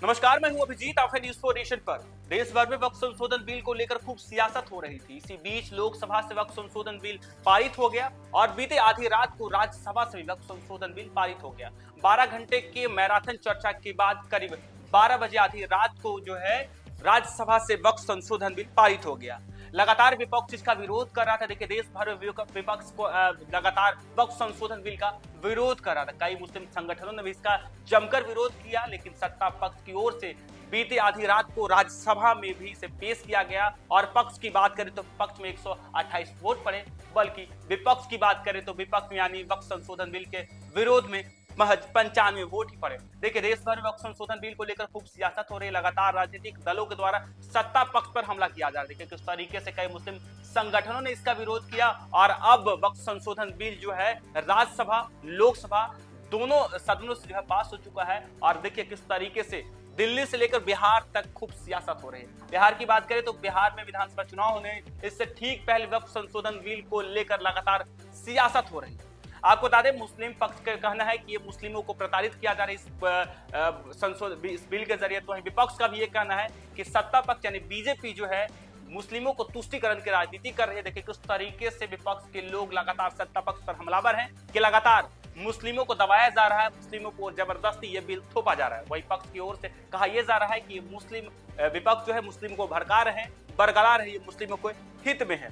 नमस्कार, मैं हूं अभिजीत। आप हैं न्यूज़ फॉर नेशन पर। देश भर में वक्फ संशोधन बिल को लेकर खूब सियासत हो रही थी। इसी बीच लोकसभा से वक्फ संशोधन बिल पारित हो गया और बीते आधी रात को राज्यसभा से भी वक्फ संशोधन बिल पारित हो गया। 12 घंटे के मैराथन चर्चा के बाद करीब 12 बजे आधी रात को जो है राज्यसभा से वक्फ संशोधन बिल पारित हो गया। लगातार विपक्ष इसका विरोध कर रहा था। देखिए, देश भर में विपक्ष को लगातार वक्फ संशोधन बिल का विरोध कर रहा था। कई मुस्लिम संगठनों ने भी इसका जमकर विरोध किया, लेकिन सत्ता पक्ष की ओर से बीते आधी रात को राज्यसभा में भी इसे पेश किया गया। और पक्ष की बात करें तो पक्ष में 128 वोट पड़े, बल्कि विपक्ष की बात करें तो विपक्ष में यानी वक्फ संशोधन बिल के विरोध में महज 95 वोट ही पड़े। देखिए, देश भर में वक्फ संशोधन बिल को लेकर खूब सियासत हो रही है। लगातार राजनीतिक दलों के द्वारा सत्ता पक्ष पर हमला किया जा रहा है। देखिए, किस तरीके से कई मुस्लिम संगठनों ने इसका विरोध किया और अब वक्फ संशोधन बिल जो है राज्यसभा लोकसभा दोनों सदनों से जो है पास हो चुका है। और देखिए किस तरीके से दिल्ली से लेकर बिहार तक खूब सियासत हो रही है। बिहार की बात करें तो बिहार में विधानसभा चुनाव होने इससे ठीक पहले वक्फ संशोधन बिल को लेकर लगातार सियासत हो रही है। आपको बता दें, मुस्लिम पक्ष का कहना है कि ये मुस्लिमों को प्रताड़ित किया जा रहा है इस बिल के जरिए। तो विपक्ष का भी ये कहना है कि सत्ता पक्ष यानी बीजेपी जो है मुस्लिमों को तुष्टीकरण की राजनीति कर रही है। देखिए किस तरीके से विपक्ष के लोग लगातार सत्ता पक्ष पर हमलावर हैं कि लगातार मुस्लिमों को दबाया जा रहा है, मुस्लिमों को जबरदस्ती ये बिल थोपा जा रहा है। वही पक्ष की ओर से कहा यह जा रहा है कि मुस्लिम विपक्ष जो है मुस्लिम को भड़का रहे हैं, बरकरार है, ये मुस्लिमों को हित में है।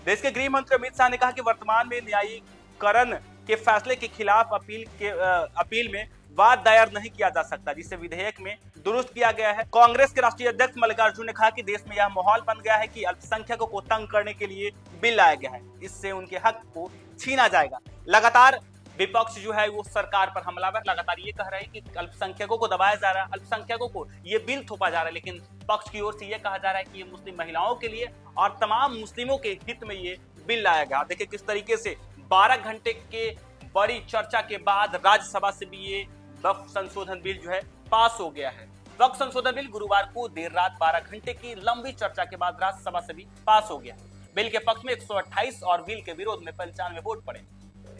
देश के गृह मंत्री अमित शाह ने कहा कि वर्तमान में न्यायीकरण के फैसले के खिलाफ अपील में वाद दायर नहीं किया जा सकता, जिसे विधेयक में दुरुस्त किया गया है। कांग्रेस के राष्ट्रीय अध्यक्ष मल्लिकार्जुन ने कहा कि देश में यह माहौल बन गया है कि अल्पसंख्यकों को तंग करने के लिए बिल लाया गया है, इससे उनके हक को छीना जाएगा। लगातार विपक्ष जो है वो सरकार पर हमलावर लगातार ये कह रहे हैं कि अल्पसंख्यकों को दबाया जा रहा है, अल्पसंख्यकों को ये बिल थोपा जा रहा है। लेकिन पक्ष की ओर से ये कहा जा रहा है कि ये मुस्लिम महिलाओं के लिए और तमाम मुस्लिमों के हित में ये बिल लाया गया। देखिए किस तरीके से 12 घंटे के बड़ी चर्चा के बाद राज्यसभा से भी ये वक्फ संशोधन बिल जो है पास हो गया है। वक्फ संशोधन बिल गुरुवार को देर रात 12 घंटे की लंबी चर्चा के बाद राज्यसभा से भी पास हो गया। बिल के पक्ष में 128 और बिल के विरोध में 95 वोट पड़े।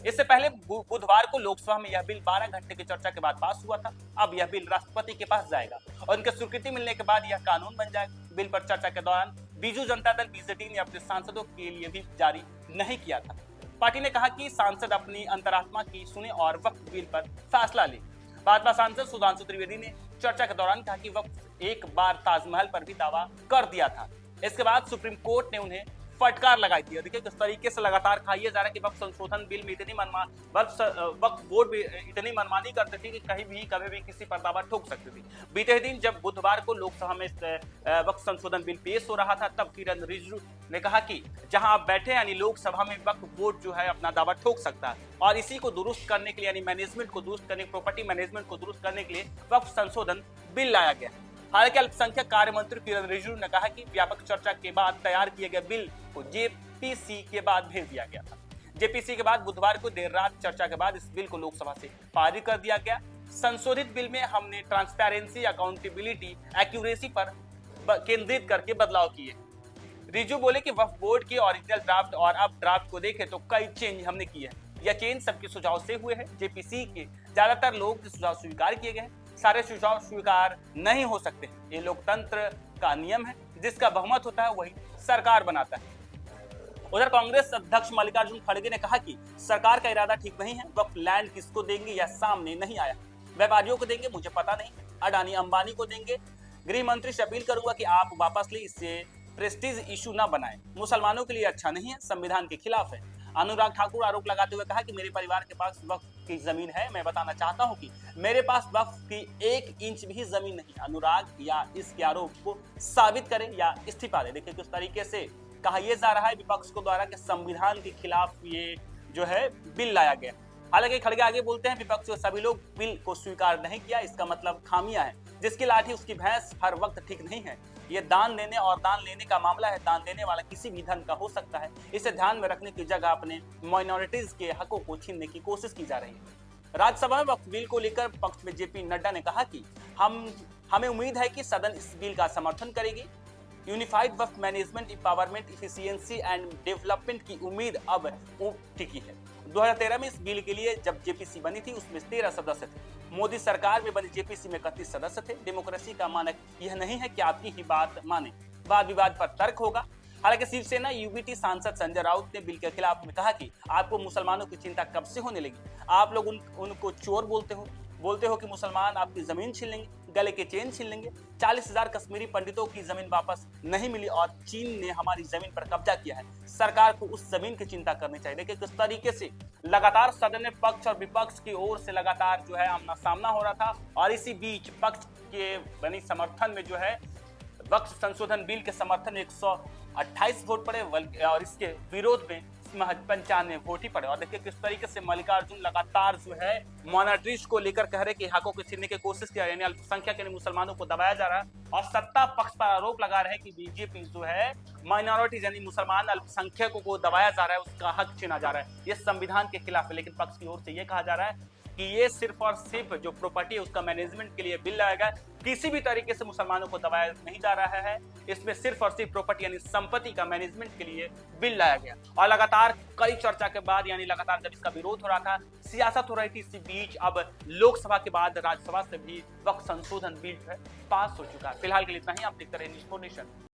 इससे पहले बुधवार को लोकसभा में यह बिल 12 घंटे की चर्चा के बाद पास हुआ था। अब यह बिल राष्ट्रपति के पास जाएगा और उनकी स्वीकृति मिलने के बाद यह कानून बन जाएगा। बिल पर चर्चा के दौरान बीजू जनता दल बीजेडी ने अपने सांसदों के लिए भी जारी नहीं किया था। पार्टी ने कहा कि सांसद अपनी अंतरात्मा की सुने और वक्फ बिल पर फैसला ले। भाजपा सांसद सुधांशु त्रिवेदी ने चर्चा के दौरान कहा कि वक्फ एक बार ताजमहल पर भी दावा कर दिया था। इसके बाद सुप्रीम कोर्ट ने उन्हें फटकार लगाई थी। देखिए किस तरीके से लगातार कहा जा रहा है कि वक्फ संशोधन बिल में वक्फ बोर्ड भी इतनी मनमानी करती थी कि कहीं भी कभी भी किसी पर दावा ठोक सकती थी। बीते दिन जब बुधवार को लोकसभा में वक्फ संशोधन बिल पेश हो रहा था, तब किरण रिजिजू ने कहा कि जहां आप बैठे यानी लोकसभा में वक्फ बोर्ड जो है अपना दावा ठोक सकता है और इसी को दुरुस्त करने के लिए यानी मैनेजमेंट को दुरुस्त करने, प्रॉपर्टी मैनेजमेंट को दुरुस्त करने के लिए वक्फ संशोधन बिल लाया गया। हालांकि अल्पसंख्यक कार्य मंत्री किरण रिजिजू ने कहा कि व्यापक चर्चा के बाद तैयार किए गए बिल को जेपीसी के बाद भेज दिया गया था। जेपीसी के बाद बुधवार को देर रात चर्चा के बाद इस बिल को लोकसभा से पारित कर दिया गया। संशोधित बिल में हमने ट्रांसपेरेंसी, अकाउंटेबिलिटी, एक्यूरेसी पर केंद्रित करके बदलाव किए। रिजिजू बोले कि वक्फ बोर्ड के ओरिजिनल ड्राफ्ट और अब ड्राफ्ट को देखें तो कई चेंज हमने किए हैं। यह चेंज सबके सुझाव से हुए हैं। जेपीसी के ज्यादातर लोग के सुझाव स्वीकार किए गए हैं, सारे सुझाव स्वीकार नहीं हो सकते। ये लोकतंत्र का नियम है, जिसका बहुमत होता है वही सरकार बनाता है। उधर कांग्रेस अध्यक्ष मल्लिकार्जुन खड़गे ने कहा कि सरकार का इरादा ठीक नहीं है। वक्फ लैंड किसको देंगे यह सामने नहीं आया। व्यापारियों को देंगे मुझे पता नहीं, अडानी अंबानी को देंगे। गृह मंत्री से अपील करूंगा कि आप वापस ले, इससे प्रेस्टीज इशू ना बनाएं। मुसलमानों के लिए अच्छा नहीं है, संविधान के खिलाफ है। अनुराग ठाकुर आरोप लगाते हुए कहा कि मेरे परिवार के पास वक्फ की जमीन है। मैं बताना चाहता हूं कि मेरे पास वक्फ की 1 इंच भी जमीन नहीं। अनुराग या इसके आरोप को साबित करे या इस्तीफा दे। देखिए किस तरीके से कहा यह जा रहा है विपक्ष को द्वारा कि संविधान के खिलाफ ये जो है बिल लाया गया। हालांकि खड़गे आगे बोलते हैं विपक्ष के सभी लोग बिल को स्वीकार नहीं किया, इसका मतलब खामियां है। जिसकी लाठी उसकी भैंस हर वक्त ठीक नहीं है। ये दान देने और दान लेने का मामला है। दान देने वाला किसी भी धन का हो सकता है। इसे ध्यान में रखने की जगह अपने माइनॉरिटीज के हकों को छीनने की कोशिश की जा रही है। राज्यसभा में वक्फ बिल को लेकर पक्ष में जेपी नड्डा ने कहा कि हमें उम्मीद है कि सदन इस बिल का समर्थन करेगी। Unified Waqf management, empowerment, efficiency and development की उम्मीद अब टिकी है। 2013 में इस बिल के लिए जब जेपीसी बनी थी उसमें 13 सदस्य थे। मोदी सरकार में बनी जेपीसी में 31 सदस्य थे। डेमोक्रेसी का मानक यह नहीं है कि आपकी ही बात माने, वाद विवाद पर तर्क होगा। हालांकि शिवसेना यूबीटी सांसद संजय राउत ने बिल के खिलाफ में कहा कि आपको मुसलमानों की चिंता कब से होने लगी, आप लोग उनको चोर बोलते हो कि मुसलमान आपकी जमीन छीन लेंगे, गले के चेन छीन लेंगे। 40,000 कश्मीरी पंडितों की जमीन वापस नहीं मिली और चीन ने हमारी जमीन पर कब्जा किया है। सरकार को उस जमीन की चिंता करनी चाहिए। देखिए किस तरीके से लगातार सदन में पक्ष और विपक्ष की ओर से लगातार जो है आमना सामना हो रहा था और इसी बीच पक्ष के बनी समर्थन में जो है वक्फ संशोधन बिल के समर्थन में 128 वोट पड़े और इसके विरोध में महज 95 वोट ही पड़े। और देखिए किस तरीके से मल्लिकार्जुन लगातार जो है मॉनेटरीज को लेकर कह रहे कि हकों को छीनने की कोशिश किया, यानी अल्पसंख्यक यानी मुसलमानों को दबाया जा रहा है। और सत्ता पक्ष पर आरोप लगा रहे हैं कि बीजेपी जो है माइनॉरिटीज यानी मुसलमान अल्पसंख्यकों को दबाया जा रहा है, उसका हक छीना जा रहा है। ये संविधान के खिलाफ है। लेकिन पक्ष की ओर से ये कहा जा रहा है कि ये सिर्फ और सिर्फ जो प्रॉपर्टी है उसका मैनेजमेंट के लिए बिल लाया गया, किसी भी तरीके से मुसलमानों को दबाया नहीं जा रहा है। इसमें सिर्फ और सिर्फ प्रॉपर्टी यानी संपत्ति का मैनेजमेंट के लिए बिल लाया गया। और लगातार कई चर्चा के बाद यानी लगातार जब इसका विरोध हो रहा था, सियासत हो रही थी, इसी बीच अब लोकसभा के बाद राज्यसभा से भी वक्फ संशोधन बिल पास हो चुका है। फिलहाल के लिए इतना ही। आप देखते रहे न्यूज़ 4 नेशन।